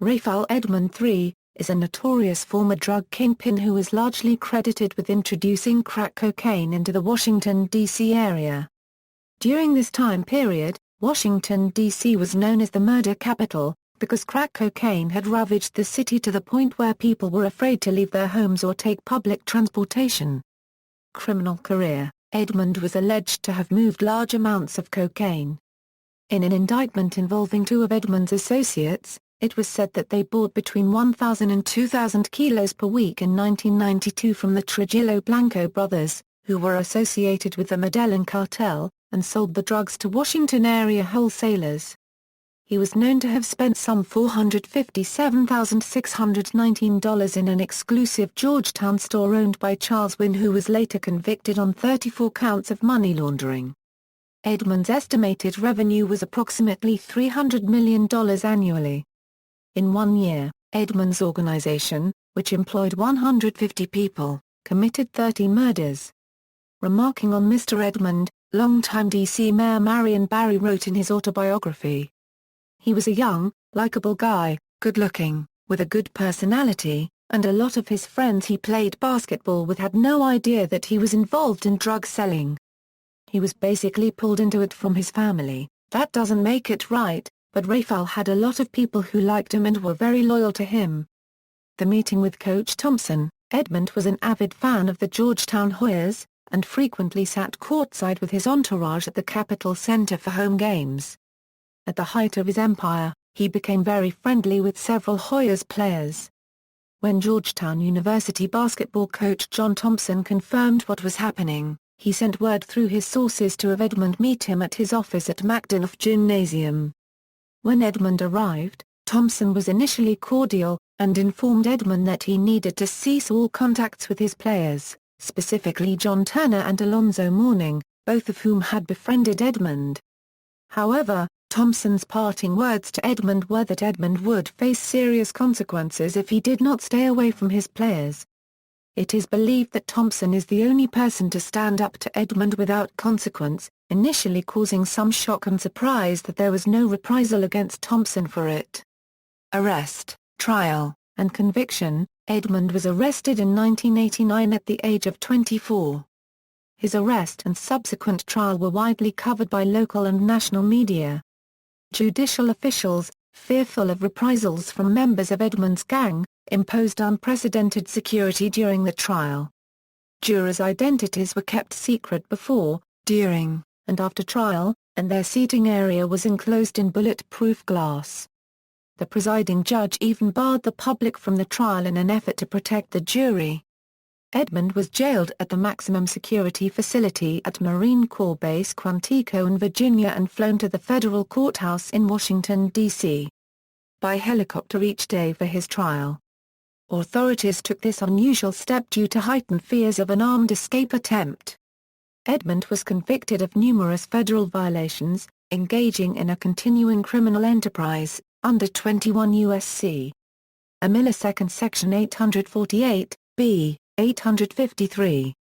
Rayful Edmond III, is a notorious former drug kingpin who is largely credited with introducing crack cocaine into the Washington, D.C. area. During this time period, Washington, D.C. was known as the murder capital, because crack cocaine had ravaged the city to the point where people were afraid to leave their homes or take public transportation. Criminal career: Edmond was alleged to have moved large amounts of cocaine. In an indictment involving two of Edmond's associates, it was said that they bought between 1,000 and 2,000 kilos per week in 1992 from the Trujillo Blanco brothers, who were associated with the Medellin cartel, and sold the drugs to Washington area wholesalers. He was known to have spent some $457,619 in an exclusive Georgetown store owned by Charles Wynn, who was later convicted on 34 counts of money laundering. Edmond's estimated revenue was approximately $300 million annually. In 1 year, Edmond's organization, which employed 150 people, committed 30 murders. Remarking on Mr. Edmond, longtime D.C. Mayor Marion Barry wrote in his autobiography, "He was a young, likable guy, good-looking, with a good personality, and a lot of his friends he played basketball with had no idea that he was involved in drug selling. He was basically pulled into it from his family. That doesn't make it right, but Rayful had a lot of people who liked him and were very loyal to him." The meeting with Coach Thompson: Edmond was an avid fan of the Georgetown Hoyas, and frequently sat courtside with his entourage at the Capitol Center for home games. At the height of his empire, he became very friendly with several Hoyas players. When Georgetown University basketball coach John Thompson confirmed what was happening, he sent word through his sources to have Edmond meet him at his office at Macdonough Gymnasium. When Edmond arrived, Thompson was initially cordial, and informed Edmond that he needed to cease all contacts with his players, specifically John Turner and Alonzo Mourning, both of whom had befriended Edmond. However, Thompson's parting words to Edmond were that Edmond would face serious consequences if he did not stay away from his players. It is believed that Thompson is the only person to stand up to Edmond without consequence, initially causing some shock and surprise that there was no reprisal against Thompson for it. Arrest, trial, and conviction: Edmond was arrested in 1989 at the age of 24. His arrest and subsequent trial were widely covered by local and national media. Judicial officials, fearful of reprisals from members of Edmond's gang, imposed unprecedented security during the trial. Jurors' identities were kept secret before, during, and after trial, and their seating area was enclosed in bulletproof glass. The presiding judge even barred the public from the trial in an effort to protect the jury. Edmond was jailed at the maximum security facility at Marine Corps Base Quantico in Virginia and flown to the federal courthouse in Washington, D.C. by helicopter each day for his trial. Authorities took this unusual step due to heightened fears of an armed escape attempt. Edmond was convicted of numerous federal violations, engaging in a continuing criminal enterprise, under 21 U.S.C. a millisecond Section 848, b. 853.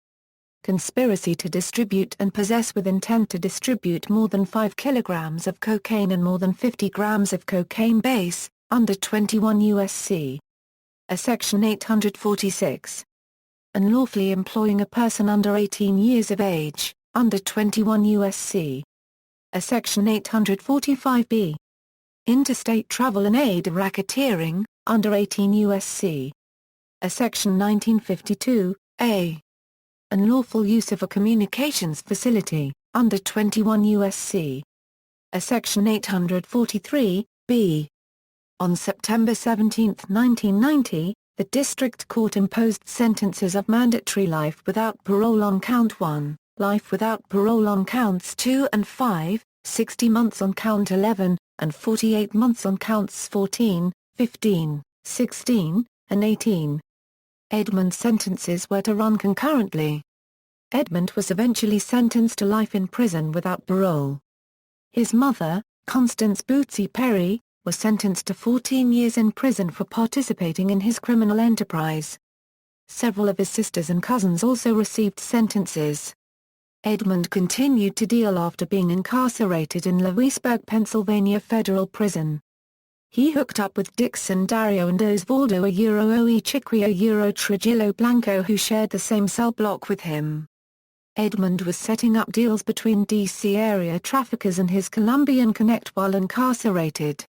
Conspiracy to distribute and possess with intent to distribute more than 5 kilograms of cocaine and more than 50 grams of cocaine base, under 21 U.S.C. a Section 846. Unlawfully employing a person under 18 years of age, under 21 U.S.C. a Section 845b. Interstate travel and aid of racketeering, under 18 U.S.C. a Section 1952, a. Unlawful use of a communications facility, under 21 U.S.C. a Section 843, b. On September 17, 1990, the District Court imposed sentences of mandatory life without parole on Count 1, life without parole on Counts 2 and 5, 60 months on Count 11, and 48 months on Counts 14, 15, 16, and 18. Edmond's sentences were to run concurrently. Edmond was eventually sentenced to life in prison without parole. His mother, Constance Bootsy Perry, was sentenced to 14 years in prison for participating in his criminal enterprise. Several of his sisters and cousins also received sentences. Edmond continued to deal after being incarcerated in Lewisburg, Pennsylvania Federal Prison. He hooked up with Dixon Dario and Osvaldo Oe Chiquio Trujillo Blanco, who shared the same cell block with him. Edmond was setting up deals between D.C. area traffickers and his Colombian connect while incarcerated.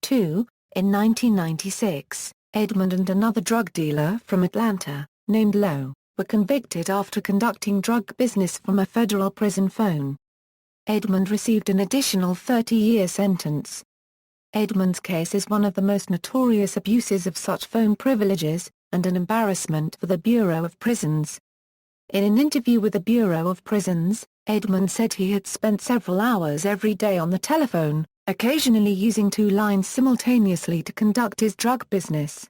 2. In 1996, Edmond and another drug dealer from Atlanta, named Lowe, were convicted after conducting drug business from a federal prison phone. Edmond received an additional 30-year sentence. Edmond's case is one of the most notorious abuses of such phone privileges, and an embarrassment for the Bureau of Prisons. In an interview with the Bureau of Prisons, Edmond said he had spent several hours every day on the telephone, occasionally using 2 lines simultaneously to conduct his drug business.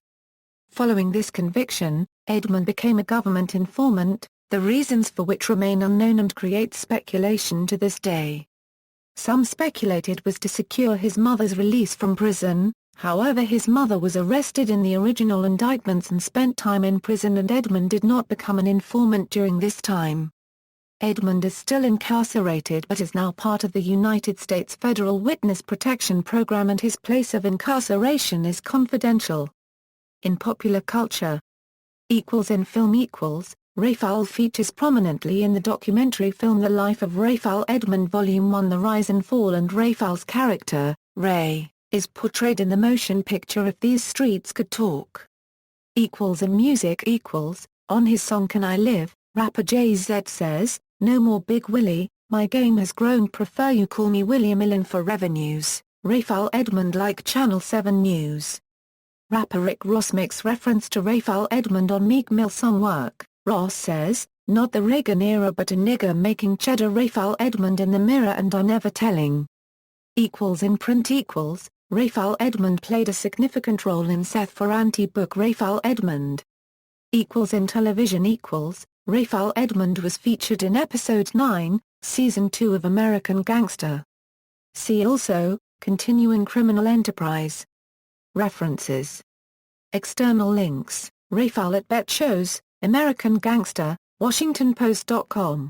Following this conviction, Edmond became a government informant, the reasons for which remain unknown and create speculation to this day. Some speculated was to secure his mother's release from prison. However, his mother was arrested in the original indictments and spent time in prison, and Edmond did not become an informant during this time. Edmond is still incarcerated but is now part of the United States Federal Witness Protection Program, and his place of incarceration is confidential. In popular culture. In film Rayful features prominently in the documentary film The Life of Rayful Edmond Volume 1 The Rise and Fall, and Rayful's character, Ray, is portrayed in the motion picture If These Streets Could Talk. In music on his song Can I Live, rapper Jay-Z says, "No more Big Willie, my game has grown, prefer you call me William Millin for revenues, Rayful Edmond like Channel 7 News." Rapper Rick Ross makes reference to Rayful Edmond on Meek Mill's song Work. Ross says, "Not the Reagan era but a nigger making cheddar, Rayful Edmond in the mirror and I'm never telling." In print Rayful Edmond played a significant role in Seth Ferranti book Rayful Edmond. In television Rayful Edmond was featured in Episode 9, Season 2 of American Gangster. See also, Continuing Criminal Enterprise. References. External links, Rayful at Bet Shows, American Gangster, WashingtonPost.com.